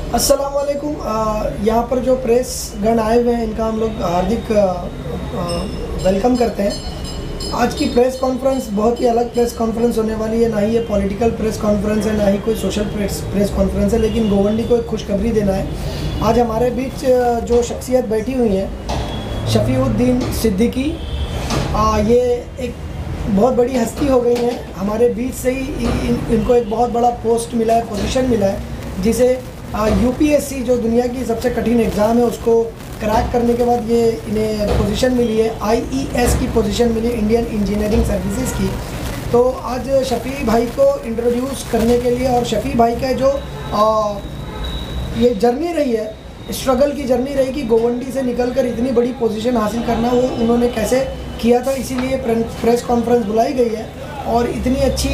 अस्सलाम वालेकुम। यहाँ पर जो प्रेस गण आए हुए हैं इनका हम लोग हार्दिक वेलकम करते हैं। आज की प्रेस कॉन्फ्रेंस बहुत ही अलग प्रेस कॉन्फ्रेंस होने वाली है। ना ही ये पॉलिटिकल प्रेस कॉन्फ्रेंस है, ना ही कोई सोशल प्रेस कॉन्फ्रेंस है, लेकिन गोवंडी को एक खुशखबरी देना है। आज हमारे बीच जो शख्सियत बैठी हुई है, शफीउद्दीन सिद्दीकी, ये एक बहुत बड़ी हस्ती हो गई है। हमारे बीच से ही इनको एक बहुत बड़ा पोस्ट मिला है, पोजीशन मिला है, जिसे यूपीएससी जो दुनिया की सबसे कठिन एग्ज़ाम है उसको क्रैक करने के बाद ये इन्हें पोजीशन मिली है। आईईएस की पोजीशन मिली, इंडियन इंजीनियरिंग सर्विसेज की। तो आज शफ़ी भाई को इंट्रोड्यूस करने के लिए और शफ़ी भाई का जो ये जर्नी रही है, स्ट्रगल की जर्नी रही कि गोवंडी से निकलकर इतनी बड़ी पोजीशन हासिल करना, वो उन्होंने कैसे किया था, इसीलिए प्रेस कॉन्फ्रेंस बुलाई गई है। और इतनी अच्छी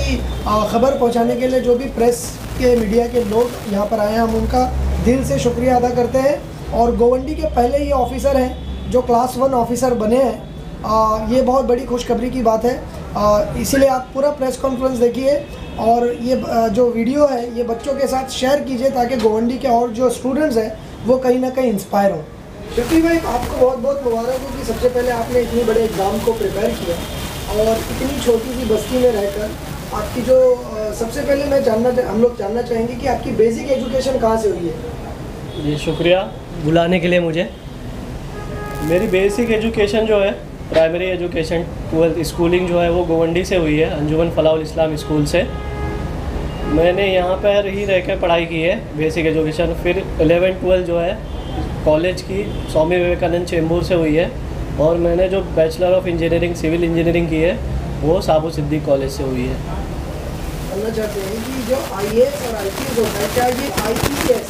ख़बर पहुंचाने के लिए जो भी प्रेस के मीडिया के लोग यहाँ पर आए हैं, हम उनका दिल से शुक्रिया अदा करते हैं। और गोवंडी के पहले ये ऑफ़िसर हैं जो क्लास 1 ऑफ़िसर बने हैं। ये बहुत बड़ी खुशखबरी की बात है। इसीलिए आप पूरा प्रेस कॉन्फ्रेंस देखिए और ये जो वीडियो है ये बच्चों के साथ शेयर कीजिए ताकि गोवंडी के और जो स्टूडेंट्स हैं वो कहीं ना कहीं इंस्पायर हों। शफी भाई, आपको बहुत बहुत मुबारक हो कि सबसे पहले आपने इतनी बड़े एग्ज़ाम को प्रिपेयर किया और इतनी छोटी सी बस्ती में रहकर आपकी जो सबसे पहले हम लोग जानना चाहेंगे कि आपकी बेसिक एजुकेशन कहाँ से हुई है। जी शुक्रिया बुलाने के लिए मुझे। मेरी बेसिक एजुकेशन जो है, प्राइमरी एजुकेशन 12th स्कूलिंग जो है वो गोवंडी से हुई है, अंजुमन फलाहुल इस्लाम स्कूल से। मैंने यहाँ पर ही रह कर पढ़ाई की है बेसिक एजुकेशन। फिर 11-12 जो है कॉलेज की स्वामी विवेकानंद चेंबूर से हुई है। और मैंने जो bachelor of engineering civil engineering की है वो साबू सिद्दीक कॉलेज से हुई है। जानना चाहते हैं कि जो आईएएस और आईपीएस होता है, क्या ये आईपीएस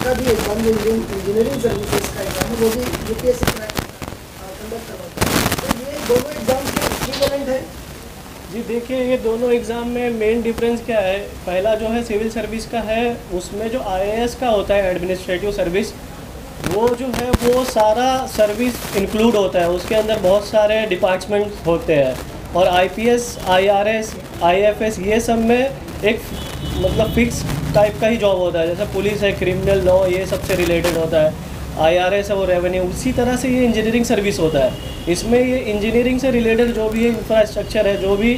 का भी एग्जाम, इंजीनियरिंग सर्विसेज का एग्जाम वो भी यूपीएससी कंडक्ट करवाता है, तो ये दोनों एग्जाम के इक्विवेलेंट है? जी देखिए, ये दोनों एग्ज़ाम में मेन डिफरेंस क्या है। पहला जो है सिविल सर्विस का है, उसमें जो आईएएस का होता है एडमिनिस्ट्रेटिव सर्विस, वो जो है वो सारा सर्विस इंक्लूड होता है, उसके अंदर बहुत सारे डिपार्टमेंट होते हैं। और आईपीएस, आईआरएस, आईएफएस ये सब में एक मतलब फिक्स टाइप का ही जॉब होता है। जैसे पुलिस है, क्रिमिनल लॉ, ये सब से रिलेटेड होता है। आईआरएस है वो रेवेन्यू। उसी तरह से ये इंजीनियरिंग सर्विस होता है। इसमें ये इंजीनियरिंग से रिलेटेड जो भी है इंफ्रास्ट्रक्चर है, जो भी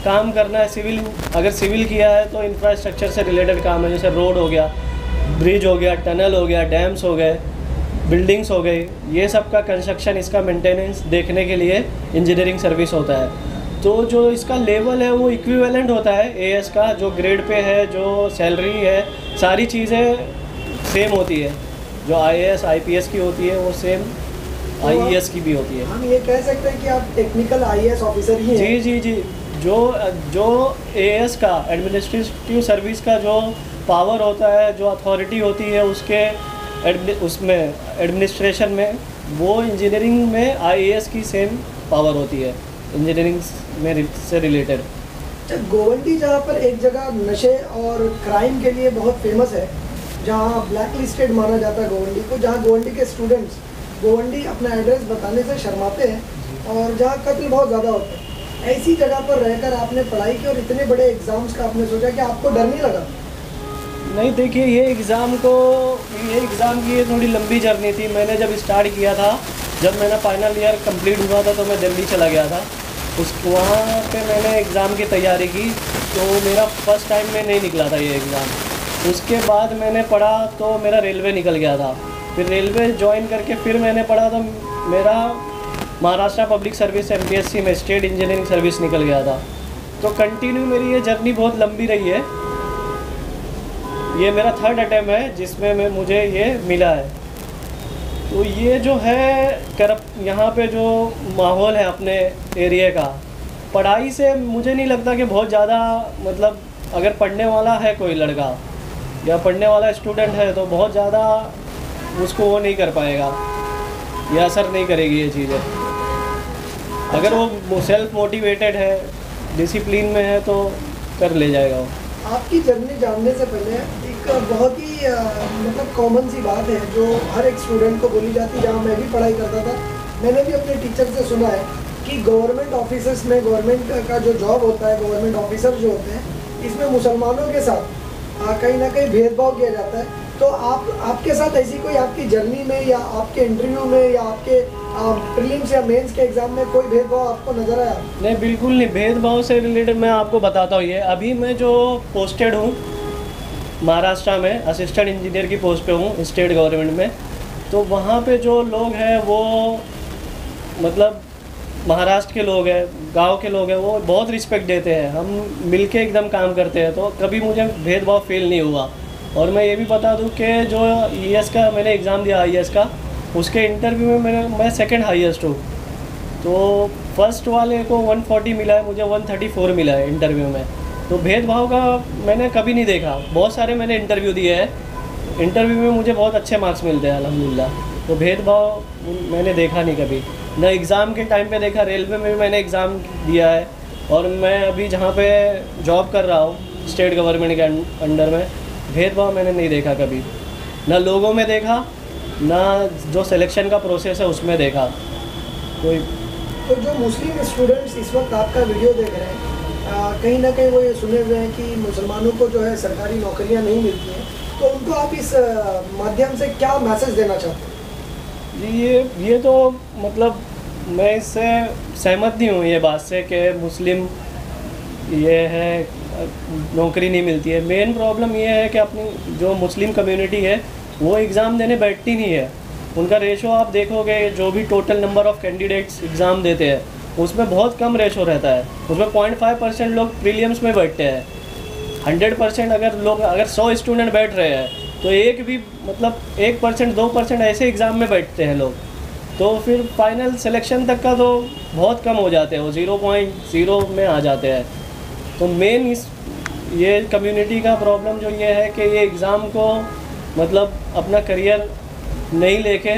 काम करना है, सिविल अगर सिविल किया है तो इंफ्रास्ट्रक्चर से रिलेटेड काम है। जैसे रोड हो गया, ब्रिज हो गया, टनल हो गया, डैम्स हो गए, बिल्डिंग्स हो गई, ये सब का कंस्ट्रक्शन, इसका मेंटेनेंस देखने के लिए इंजीनियरिंग सर्विस होता है। तो जो इसका लेवल है वो इक्विवेलेंट होता है एएस का, जो ग्रेड पे है, जो सैलरी है, सारी चीज़ें सेम होती है। जो आईएएस आईपीएस की होती है वो सेम आईईएस की भी होती है। हम ये कह सकते हैं कि आप टेक्निकल आईएएस ऑफिसर ही हैं? जी। जो एएस का एडमिनिस्ट्रेटिव सर्विस का जो पावर होता है, जो अथॉरिटी होती है उसमें एडमिनिस्ट्रेशन में, वो इंजीनियरिंग में आईएएस की सेम पावर होती है इंजीनियरिंग में से रिलेटेड। गोवंडी जहाँ पर एक जगह नशे और क्राइम के लिए बहुत फेमस है, जहाँ ब्लैक लिस्टेड माना जाता है गोवंडी को, जहाँ गोवंडी के स्टूडेंट्स गोवंडी अपना एड्रेस बताने से शर्माते हैं और जहाँ कत्ल बहुत ज़्यादा होते हैं, ऐसी जगह पर रहकर आपने पढ़ाई की और इतने बड़े एग्ज़ाम्स का आपने सोचा कि आपको डर नहीं लगा? नहीं, देखिए ये एग्ज़ाम की ये थोड़ी लंबी जर्नी थी। मैंने जब स्टार्ट किया था, जब मेरा फाइनल ईयर कंप्लीट हुआ था तो मैं दिल्ली चला गया था। वहाँ पे मैंने एग्ज़ाम की तैयारी की, तो मेरा फर्स्ट टाइम में नहीं निकला था ये एग्ज़ाम। उसके बाद मैंने पढ़ा तो मेरा रेलवे निकल गया था। फिर रेलवे ज्वाइन करके फिर मैंने पढ़ा तो मेरा महाराष्ट्र पब्लिक सर्विस एमपीएससी में स्टेट इंजीनियरिंग सर्विस निकल गया था। तो कंटिन्यू मेरी ये जर्नी बहुत लंबी रही है। ये मेरा 3rd अटैम्प्ट है जिसमें मुझे ये मिला है। तो ये जो है यहाँ पे जो माहौल है अपने एरिया का, पढ़ाई से मुझे नहीं लगता कि बहुत ज़्यादा, मतलब अगर पढ़ने वाला है कोई लड़का या पढ़ने वाला स्टूडेंट है तो बहुत ज़्यादा उसको वो नहीं कर पाएगा या असर नहीं करेगी ये चीज़ें। अगर वो सेल्फ मोटिवेटेड है, डिसिप्लिन में है तो कर ले जाएगा वो। आपकी जर्नी जानने से पहले एक बहुत ही मतलब कॉमन सी बात है जो हर एक स्टूडेंट को बोली जाती है, जहाँ मैं भी पढ़ाई करता था, मैंने भी अपने टीचर से सुना है कि गवर्नमेंट ऑफिसर्स में, गवर्नमेंट का जो जॉब होता है, गवर्नमेंट ऑफिसर जो होते हैं इसमें मुसलमानों के साथ कहीं ना कहीं भेदभाव किया जाता है। तो आपके साथ ऐसी कोई आपकी जर्नी में या आपके इंटरव्यू में या आपके प्रीलिम्स या मेंस के एग्ज़ाम में कोई भेदभाव आपको नज़र आया? नहीं, बिल्कुल नहीं। भेदभाव से रिलेटेड मैं आपको बताता हूँ। ये अभी मैं जो पोस्टेड हूँ महाराष्ट्र में, असिस्टेंट इंजीनियर की पोस्ट पे हूँ स्टेट गवर्नमेंट में। तो वहाँ पे जो लोग हैं वो मतलब महाराष्ट्र के लोग हैं, गांव के लोग हैं, वो बहुत रिस्पेक्ट देते हैं। हम मिलके एकदम काम करते हैं, तो कभी मुझे भेदभाव फील नहीं हुआ। और मैं ये भी बता दूं कि जो ईएस का मैंने एग्ज़ाम दिया आईएएस का, उसके इंटरव्यू में मैं सेकंड हाईएस्ट हूँ। तो फर्स्ट वाले को 140 मिला है, मुझे 134 मिला है इंटरव्यू में। तो भेदभाव का मैंने कभी नहीं देखा। बहुत सारे मैंने इंटरव्यू दिए हैं, इंटरव्यू में मुझे बहुत अच्छे मार्क्स मिलते हैं अल्हम्दुलिल्लाह। तो भेदभाव मैंने देखा नहीं कभी, ना एग्ज़ाम के टाइम पे देखा। रेलवे में भी मैंने एग्ज़ाम दिया है, और मैं अभी जहाँ पे जॉब कर रहा हूँ स्टेट गवर्नमेंट के अंडर में, भेदभाव मैंने नहीं देखा कभी, ना लोगों में देखा, ना जो सिलेक्शन का प्रोसेस है उसमें देखा कोई। तो जो मुस्लिम स्टूडेंट्स इस वक्त आपका वीडियो देख रहे हैं, कहीं ना कहीं वो ये सुने हुए हैं कि मुसलमानों को जो है सरकारी नौकरियां नहीं मिलती हैं, तो उनको आप इस माध्यम से क्या मैसेज देना चाहते हैं? जी, ये तो मतलब मैं इससे सहमत नहीं हूँ ये बात से कि मुस्लिम ये है नौकरी नहीं मिलती है। मेन प्रॉब्लम ये है कि अपनी जो मुस्लिम कम्युनिटी है वो एग्ज़ाम देने बैठती नहीं है। उनका रेशो आप देखोगे, जो भी total number of candidates exam देते हैं उसमें बहुत कम रेशो रहता है। उसमें 0.5% लोग प्रीलिम्स में बैठते हैं। 100% अगर 100 स्टूडेंट बैठ रहे हैं तो एक भी मतलब 1% 2% ऐसे एग्ज़ाम में बैठते हैं लोग। तो फिर फाइनल सिलेक्शन तक का तो बहुत कम हो जाते हैं, वो 0.0 में आ जाते हैं। तो मेन ये कम्युनिटी का प्रॉब्लम जो ये है कि ये एग्ज़ाम को मतलब अपना करियर नहीं लेके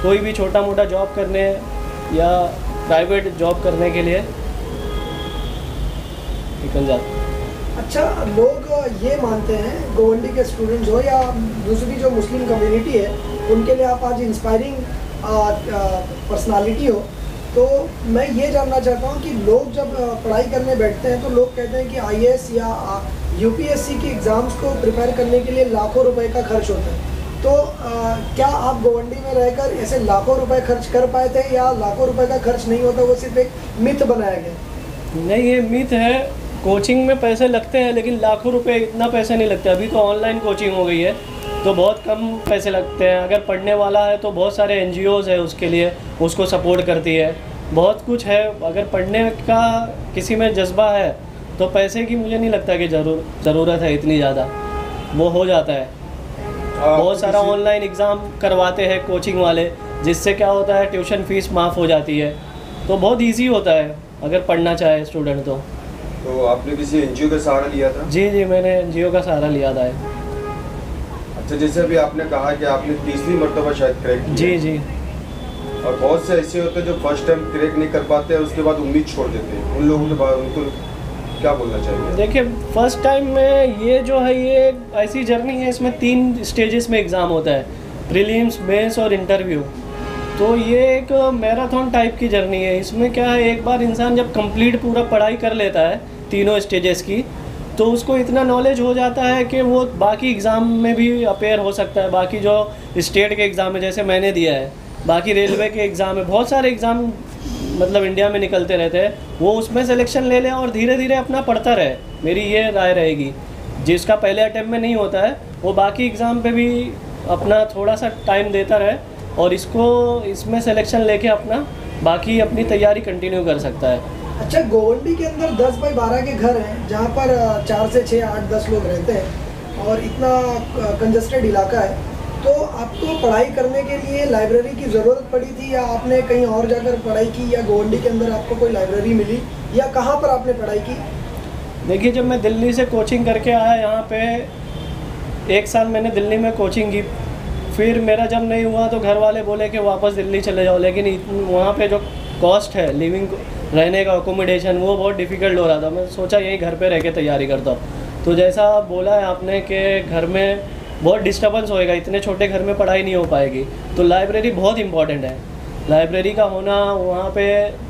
कोई भी छोटा मोटा जॉब करने या प्राइवेट जॉब करने के लिए निकल जाते हैं। अच्छा, लोग ये मानते हैं, गोवंडी के स्टूडेंट्स हो या दूसरी जो मुस्लिम कम्युनिटी है, उनके लिए आप आज इंस्पायरिंग पर्सनालिटी हो। तो मैं ये जानना चाहता हूँ कि लोग जब पढ़ाई करने बैठते हैं तो लोग कहते हैं कि आईएएस या यूपीएससी के एग्ज़ाम्स को प्रिपेयर करने के लिए लाखों रुपए का खर्च होता है। तो क्या आप गोवंडी में रहकर ऐसे लाखों रुपए खर्च कर पाए थे, या लाखों रुपए का खर्च नहीं होता, वो सिर्फ एक मिथ बनाया गया? नहीं, ये मिथ है। कोचिंग में पैसे लगते हैं, लेकिन लाखों रुपए इतना पैसे नहीं लगते। अभी तो ऑनलाइन कोचिंग हो गई है तो बहुत कम पैसे लगते हैं। अगर पढ़ने वाला है तो बहुत सारे एनजीओज़ है उसके लिए, उसको सपोर्ट करती है, बहुत कुछ है। अगर पढ़ने का किसी में जज्बा है तो पैसे की मुझे नहीं लगता कि ज़रूरत है इतनी ज़्यादा, वो हो जाता है। बहुत सारा ऑनलाइन एग्ज़ाम करवाते हैं कोचिंग वाले, जिससे क्या होता है ट्यूशन फ़ीस माफ़ हो जाती है, तो बहुत ईजी होता है अगर पढ़ना चाहे स्टूडेंट तो। तो आपने किसी एनजीओ का सहारा लिया था? जी, मैंने एनजीओ का सहारा लिया था। अच्छा, जैसे अभी आपने कहा कि आपने तीसरी मरतबा शायद क्रैक किया। जी। और बहुत से ऐसे होते हैं जो फर्स्ट टाइम क्रैक नहीं कर पाते हैं, उसके बाद उम्मीद छोड़ देते हैं। उन लोगों के बाद उनको क्या बोलना चाहिए? देखिए, फर्स्ट टाइम में ये जो है ये ऐसी जर्नी है, इसमें 3 स्टेजेस में एग्ज़ाम होता है, प्रीलिम्स, मेंस और इंटरव्यू। तो ये एक मैराथन टाइप की जर्नी है। इसमें क्या है, एक बार इंसान जब कंप्लीट पूरा पढ़ाई कर लेता है तीनों स्टेजेस की, तो उसको इतना नॉलेज हो जाता है कि वो बाकी एग्ज़ाम में भी अपेयर हो सकता है। बाकी जो स्टेट के एग्ज़ाम है जैसे मैंने दिया है, बाकी रेलवे के एग्ज़ाम है, बहुत सारे एग्ज़ाम मतलब इंडिया में निकलते रहते हैं, वो उसमें सिलेक्शन ले लें और धीरे धीरे अपना पढ़ता रहे। मेरी ये राय रहेगी। जिसका पहले अटैम्प्ट में नहीं होता है वो बाकी एग्ज़ाम पे भी अपना थोड़ा सा टाइम देता रहे और इसमें सिलेक्शन लेके अपना बाकी अपनी तैयारी कंटिन्यू कर सकता है। अच्छा, गोवंडी के अंदर 10 बाई 12 के घर हैं जहाँ पर 4 से 6, 8, 10 लोग रहते हैं और इतना कंजस्टेड इलाका है। तो आपको पढ़ाई करने के लिए लाइब्रेरी की ज़रूरत पड़ी थी, या आपने कहीं और जाकर पढ़ाई की, या गोवंडी के अंदर आपको कोई लाइब्रेरी मिली, या कहाँ पर आपने पढ़ाई की? देखिए, जब मैं दिल्ली से कोचिंग करके आया यहाँ पे 1 साल मैंने दिल्ली में कोचिंग की। फिर मेरा जब नहीं हुआ तो घर वाले बोले कि वापस दिल्ली चले जाओ, लेकिन वहाँ पे जो कॉस्ट है लिविंग, रहने का अकोमोडेशन, वो बहुत डिफ़िकल्ट हो रहा था। मैं सोचा यही घर पे रह के तैयारी करता हूँ। तो जैसा बोला है आपने कि घर में बहुत डिस्टर्बेंस होएगा, इतने छोटे घर में पढ़ाई नहीं हो पाएगी, तो लाइब्रेरी बहुत इंपॉर्टेंट है। लाइब्रेरी का होना वहाँ पे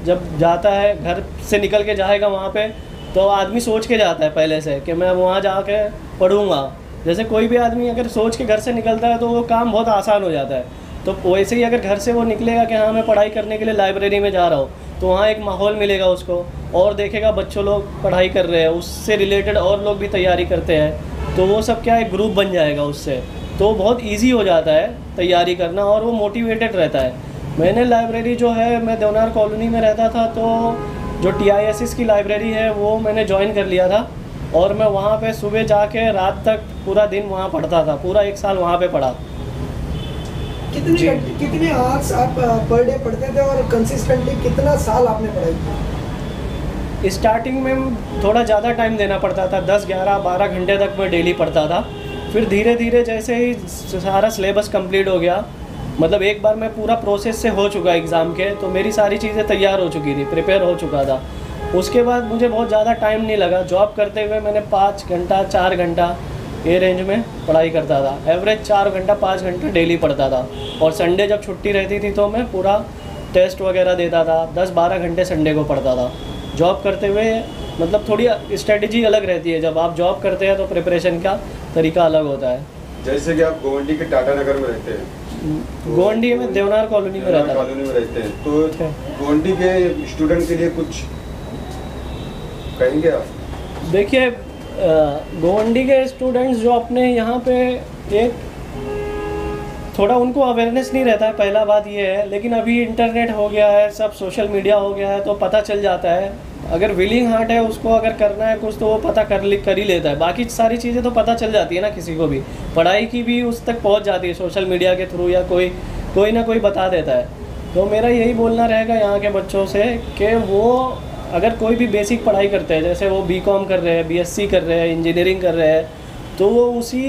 जब जाता है, घर से निकल के जाएगा वहाँ पे, तो आदमी सोच के जाता है पहले से कि मैं वहाँ जाके पढ़ूँगा। जैसे कोई भी आदमी अगर सोच के घर से निकलता है तो वो काम बहुत आसान हो जाता है। तो वैसे ही अगर घर से वो निकलेगा कि हाँ मैं पढ़ाई करने के लिए लाइब्रेरी में जा रहा हूँ, तो वहाँ एक माहौल मिलेगा उसको, और देखेगा बच्चों लोग पढ़ाई कर रहे हैं, उससे रिलेटेड और लोग भी तैयारी करते हैं, तो वो सब क्या एक ग्रुप बन जाएगा उससे, तो बहुत इजी हो जाता है तैयारी करना और वो मोटिवेटेड रहता है। मैंने लाइब्रेरी जो है, मैं देवनार कॉलोनी में रहता था, तो जो TISS की लाइब्रेरी है वो मैंने ज्वाइन कर लिया था, और मैं वहाँ पे सुबह जाके रात तक पूरा दिन वहाँ पढ़ता था, पूरा 1 साल वहाँ पे पढ़ा। कितने आवर्स आप पर डे पढ़ते थे और कंसिस्टेंटली कितना साल आपने पढ़ाई की? स्टार्टिंग में थोड़ा ज़्यादा टाइम देना पड़ता था, 10, 11, 12 घंटे तक मैं डेली पढ़ता था। फिर धीरे धीरे जैसे ही सारा सिलेबस कंप्लीट हो गया, मतलब एक बार मैं पूरा प्रोसेस से हो चुका एग्ज़ाम के, तो मेरी सारी चीज़ें तैयार हो चुकी थी, प्रिपेयर हो चुका था। उसके बाद मुझे बहुत ज़्यादा टाइम नहीं लगा। जॉब करते हुए मैंने 5 घंटा 4 घंटा ये रेंज में पढ़ाई करता था। एवरेज 4 घंटा 5 घंटा डेली पढ़ता था, और संडे जब छुट्टी रहती थी तो मैं पूरा टेस्ट वगैरह देता था। 10-12 घंटे संडे को पढ़ता था। जॉब करते हुए मतलब थोड़ी स्ट्रेटजी अलग रहती है, जब आप जॉब करते हैं तो प्रिपरेशन का तरीका अलग होता है। जैसे कि आप गोवंडी के टाटा नगर में रहते हैं, गोवंडी में देवनार कॉलोनी में रहता है। कॉलोनी में रहते हैं, तो गोवंडी के स्टूडेंट के लिए कुछ कहेंगे आप? देखिए, गोवंडी के स्टूडेंट्स जो अपने यहाँ पे एक थोड़ा उनको अवेयरनेस नहीं रहता है, पहला बात ये है। लेकिन अभी इंटरनेट हो गया है, सब सोशल मीडिया हो गया है, तो पता चल जाता है। अगर विलिंग हार्ट है उसको, अगर करना है कुछ, तो वो पता कर ही लेता है। बाकी सारी चीज़ें तो पता चल जाती है ना, किसी को भी पढ़ाई की भी उस तक पहुँच जाती है सोशल मीडिया के थ्रू, या कोई ना कोई बता देता है। तो मेरा यही बोलना रहेगा यहाँ के बच्चों से कि वो अगर कोई भी बेसिक पढ़ाई करते हैं, जैसे वो BCom कर रहे हैं, BSc कर रहे हैं, इंजीनियरिंग कर रहे हैं, तो वो उसी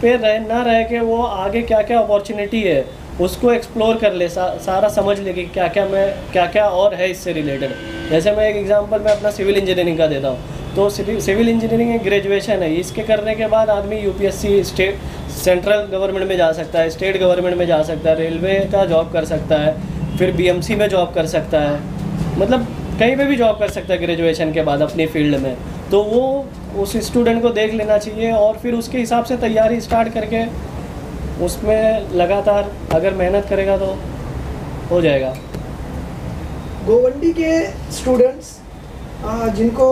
पे रह के वो आगे क्या क्या अपॉर्चुनिटी है उसको एक्सप्लोर कर ले, सारा समझ ले कि क्या क्या और है इससे रिलेटेड। जैसे मैं एक एग्जांपल मैं अपना सिविल इंजीनियरिंग का देता हूँ, तो सिविल इंजीनियरिंग एक ग्रेजुएशन है। इसके करने के बाद आदमी UPSC सेंट्रल गवर्नमेंट में जा सकता है, स्टेट गवर्नमेंट में जा सकता है, रेलवे का जॉब कर सकता है, फिर BMC में जॉब कर सकता है, मतलब कहीं पे भी जॉब कर सकता है ग्रेजुएशन के बाद अपनी फील्ड में। तो वो उस स्टूडेंट को देख लेना चाहिए, और फिर उसके हिसाब से तैयारी स्टार्ट करके उसमें लगातार अगर मेहनत करेगा तो हो जाएगा। गोवंडी के स्टूडेंट्स जिनको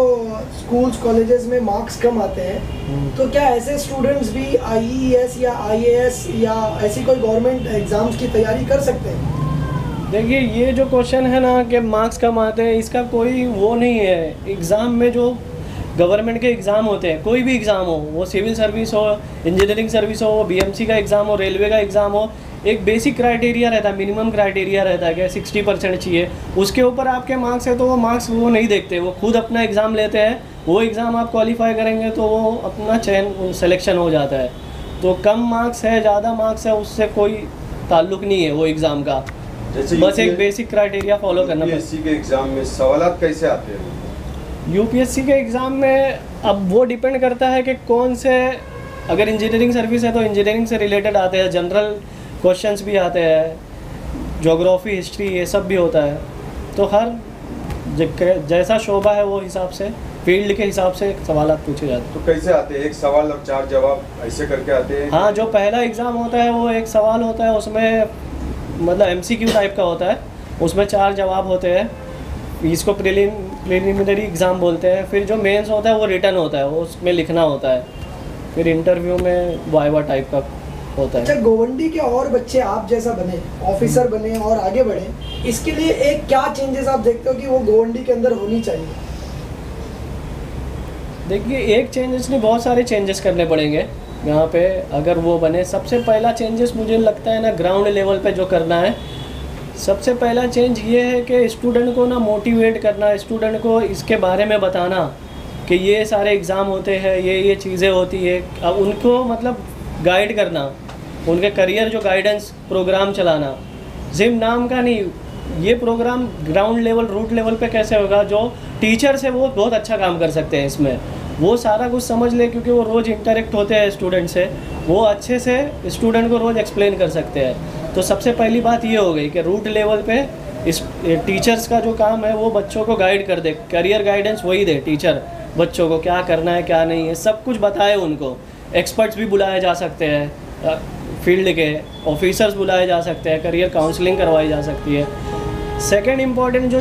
स्कूल्स कॉलेजेस में मार्क्स कम आते हैं, तो क्या ऐसे स्टूडेंट्स भी IES या IAS या ऐसी कोई गवर्नमेंट एग्ज़ाम्स की तैयारी कर सकते हैं? देखिए, ये जो क्वेश्चन है ना कि मार्क्स कम आते हैं, इसका कोई वो नहीं है। एग्ज़ाम में जो गवर्नमेंट के एग्ज़ाम होते हैं, कोई भी एग्ज़ाम हो, वो सिविल सर्विस हो, इंजीनियरिंग सर्विस हो, BMC का एग्ज़ाम हो, रेलवे का एग्ज़ाम हो, एक बेसिक क्राइटेरिया रहता है, मिनिमम क्राइटेरिया रहता है कि 60% चाहिए। उसके ऊपर आपके मार्क्स है तो वो मार्क्स वो नहीं देखते, वो खुद अपना एग्ज़ाम लेते हैं। वो एग्ज़ाम आप क्वालिफाई करेंगे तो वो अपना चयन सिलेक्शन हो जाता है। तो कम मार्क्स है, ज़्यादा मार्क्स है, उससे कोई ताल्लुक़ नहीं है वो एग्ज़ाम का। बस एक बेसिक क्राइटेरिया फॉलो करना पड़ता है। UPSC के एग्ज़ाम में सवालात कैसे आते हैं? UPSC के एग्ज़ाम में अब वो डिपेंड करता है कि कौन से, अगर इंजीनियरिंग सर्विस है तो इंजीनियरिंग से रिलेटेड आते हैं, जनरल क्वेश्चंस भी आते हैं, ज्योग्राफी, हिस्ट्री, ये सब भी होता है। तो हर जैसा शोबा है वो हिसाब से, फील्ड के हिसाब से सवाल पूछे जाते हैं। तो कैसे आते हैं? एक सवाल और 4 जवाब ऐसे करके आते हैं? हाँ, जो पहला एग्ज़ाम होता है वो एक सवाल होता है, उसमें मतलब MCQ टाइप का होता है, उसमें 4 जवाब होते हैं। इसको प्रिलिमिनरी एग्ज़ाम बोलते हैं। फिर जो मेंस होता है वो रिटन होता है, वो उसमें लिखना होता है। फिर इंटरव्यू में वाइवा टाइप का होता है। अच्छा, गोवंडी के और बच्चे आप जैसा बने, ऑफिसर बने और आगे बढ़े, इसके लिए एक क्या चेंजेस आप देखते हो कि वो गोवंडी के अंदर होनी चाहिए? देखिए, एक चेंजेस नहीं, बहुत सारे चेंजेस करने पड़ेंगे यहाँ पे अगर वो बने। सबसे पहला चेंजेस मुझे लगता है ना, ग्राउंड लेवल पे जो करना है, सबसे पहला चेंज ये है कि स्टूडेंट को ना मोटिवेट करना, स्टूडेंट को इसके बारे में बताना कि ये सारे एग्ज़ाम होते हैं, ये चीज़ें होती है। अब उनको मतलब गाइड करना, उनके करियर जो गाइडेंस प्रोग्राम चलाना। जिम नाम का नहीं, ये program ground level, root level पे कैसे होगा, जो टीचर्स है वो बहुत अच्छा काम कर सकते हैं इसमें, वो सारा कुछ समझ ले, क्योंकि वो रोज़ इंटरेक्ट होते हैं स्टूडेंट से, वो अच्छे से स्टूडेंट को रोज़ एक्सप्लेन कर सकते हैं। तो सबसे पहली बात ये हो गई कि रूट लेवल पे इस टीचर्स का जो काम है वो बच्चों को गाइड कर दे, करियर गाइडेंस वही दे टीचर, बच्चों को क्या करना है क्या नहीं है सब कुछ बताए उनको। एक्सपर्ट्स भी बुलाए जा सकते हैं, फील्ड के ऑफिसर्स बुलाए जा सकते हैं, करियर काउंसलिंग करवाई जा सकती है। सेकंड इम्पॉर्टेंट जो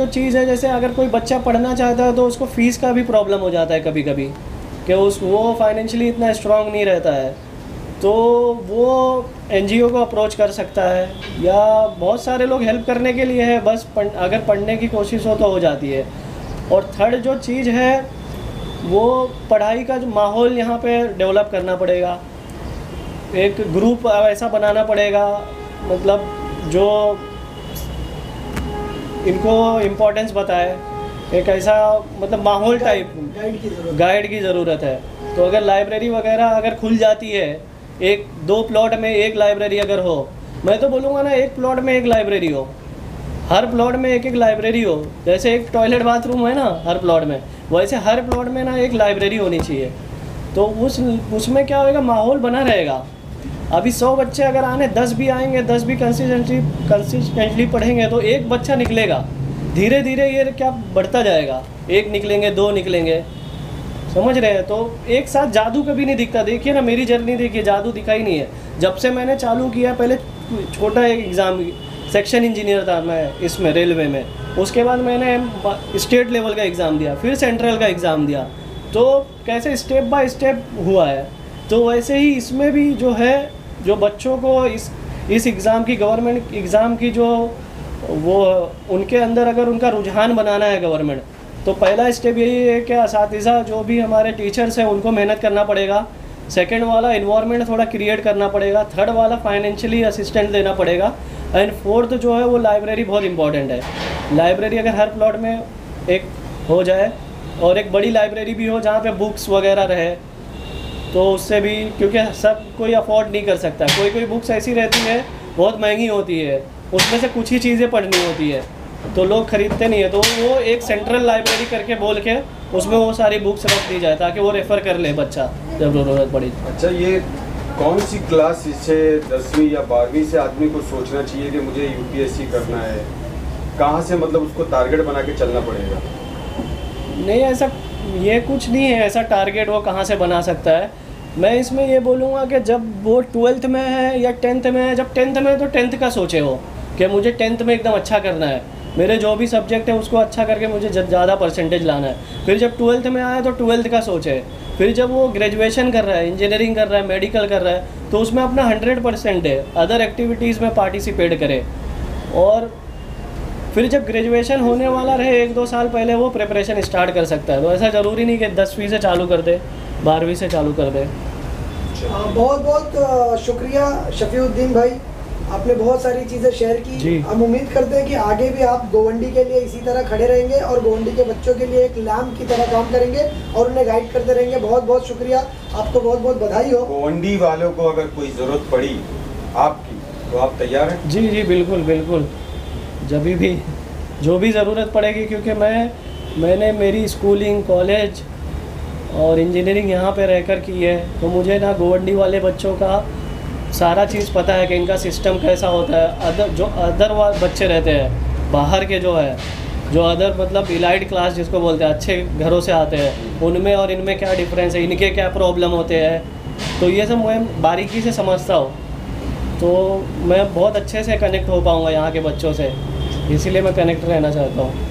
चीज़ है जैसे अगर कोई बच्चा पढ़ना चाहता है तो उसको फ़ीस का भी प्रॉब्लम हो जाता है कभी कभी, कि वो फाइनेंशियली इतना स्ट्रांग नहीं रहता है, तो वो NGO को अप्रोच कर सकता है, या बहुत सारे लोग हेल्प करने के लिए है, बस अगर पढ़ने की कोशिश हो तो हो जाती है। और थर्ड जो चीज़ है वो पढ़ाई का जो माहौल यहाँ पे डेवलप करना पड़ेगा, एक ग्रुप ऐसा बनाना पड़ेगा, मतलब जो इनको इम्पोर्टेंस बताए, एक ऐसा मतलब माहौल टाइप गाइड की ज़रूरत है। तो अगर लाइब्रेरी वगैरह अगर खुल जाती है, 1-2 प्लॉट में एक लाइब्रेरी अगर हो, मैं तो बोलूँगा ना एक प्लॉट में एक लाइब्रेरी हो, हर प्लॉट में एक लाइब्रेरी हो, जैसे एक टॉयलेट बाथरूम है ना हर प्लॉट में, वैसे हर प्लॉट में ना एक लाइब्रेरी होनी चाहिए। तो उसमें क्या होएगा, माहौल बना रहेगा। अभी 100 बच्चे अगर आने, 10 भी आएंगे, 10 भी कंसिस्टेंटली पढ़ेंगे तो एक बच्चा निकलेगा। धीरे धीरे ये क्या बढ़ता जाएगा, 1 निकलेंगे, 2 निकलेंगे, समझ रहे हैं। तो एक साथ जादू कभी नहीं दिखता। देखिए ना मेरी जर्नी देखिए, जादू दिखा ही नहीं है। जब से मैंने चालू किया, पहले छोटा एक एग्ज़ाम, सेक्शन इंजीनियर था मैं इसमें रेलवे में, उसके बाद मैंने स्टेट लेवल का एग्ज़ाम दिया, फिर सेंट्रल का एग्ज़ाम दिया, तो कैसे स्टेप बाय स्टेप हुआ है। तो वैसे ही इसमें भी जो है, जो बच्चों को इस एग्ज़ाम की, गवर्नमेंट एग्ज़ाम की जो वो उनके अंदर अगर उनका रुझान बनाना है गवर्नमेंट, तो पहला स्टेप यही है कि असातिज़ा जो भी हमारे टीचर्स हैं उनको मेहनत करना पड़ेगा। सेकंड वाला इन्वायरमेंट थोड़ा क्रिएट करना पड़ेगा। थर्ड वाला फाइनेंशियली असिस्टेंट देना पड़ेगा। एंड फोर्थ जो है वो लाइब्रेरी बहुत इंपॉर्टेंट है। लाइब्रेरी अगर हर प्लॉट में एक हो जाए, और एक बड़ी लाइब्रेरी भी हो जहाँ पे बुक्स वगैरह रहे, तो उससे भी, क्योंकि सब कोई अफोर्ड नहीं कर सकता, कोई बुक्स ऐसी रहती है बहुत महंगी होती है, उसमें से कुछ ही चीज़ें पढ़नी होती है, तो लोग ख़रीदते नहीं है। तो वो एक सेंट्रल लाइब्रेरी करके बोल के उसमें वो सारी बुक्स रख दी जाए, ताकि वो रेफ़र कर ले बच्चा जब ज़रूरत पड़ी। अच्छा, ये कौन सी क्लास से 10वीं या 12वीं से आदमी को सोचना चाहिए कि मुझे UPSC करना है? कहाँ से मतलब उसको टारगेट बना के चलना पड़ेगा? नहीं, ऐसा ये कुछ नहीं है, ऐसा टारगेट वो कहाँ से बना सकता है। मैं इसमें ये बोलूँगा कि जब वो 12th में है या 10th में है, जब 10th में है तो 10th का सोचे हो कि मुझे 10th में एकदम अच्छा करना है, मेरे जो भी सब्जेक्ट है उसको अच्छा करके मुझे ज़्यादा परसेंटेज लाना है। फिर जब 12th में आया तो 12th का सोचे। फिर जब वो ग्रेजुएशन कर रहा है, इंजीनियरिंग कर रहा है, मेडिकल कर रहा है, तो उसमें अपना 100% है, अदर एक्टिविटीज़ में पार्टिसिपेट करे। और फिर जब ग्रेजुएशन होने वाला रहे 1-2 साल पहले वो प्रिपरेशन स्टार्ट कर सकता है। तो ऐसा ज़रूरी नहीं कि 10वीं से चालू कर दे, 12वीं से चालू कर दे। बहुत बहुत शुक्रिया शफीउद्दीन भाई, आपने बहुत सारी चीज़ें शेयर की। हम उम्मीद करते हैं कि आगे भी आप गोवंडी के लिए इसी तरह खड़े रहेंगे और गोवंडी के बच्चों के लिए एक लैम्प की तरह काम करेंगे और उन्हें गाइड करते रहेंगे। बहुत बहुत शुक्रिया, आपको बहुत बहुत बधाई हो। गोवंडी वालों को अगर कोई ज़रूरत पड़ी आपकी, तो आप तैयार हैं? जी जी बिल्कुल बिल्कुल, जब भी जो भी ज़रूरत पड़ेगी, क्योंकि मैंने मेरी स्कूलिंग, कॉलेज और इंजीनियरिंग यहाँ पे रहकर की है, तो मुझे ना गोवंडी वाले बच्चों का सारा चीज़ पता है कि इनका सिस्टम कैसा होता है। जो अदर बच्चे रहते हैं बाहर के, जो है जो अदर मतलब इलाइट क्लास जिसको बोलते हैं, अच्छे घरों से आते हैं, उनमें और इनमें क्या डिफरेंस है, इनके क्या प्रॉब्लम होते हैं, तो ये सब मैं बारीकी से समझता हूँ। तो मैं बहुत अच्छे से कनेक्ट हो पाऊँगा यहाँ के बच्चों से, इसीलिए मैं कनेक्ट रहना चाहता हूँ।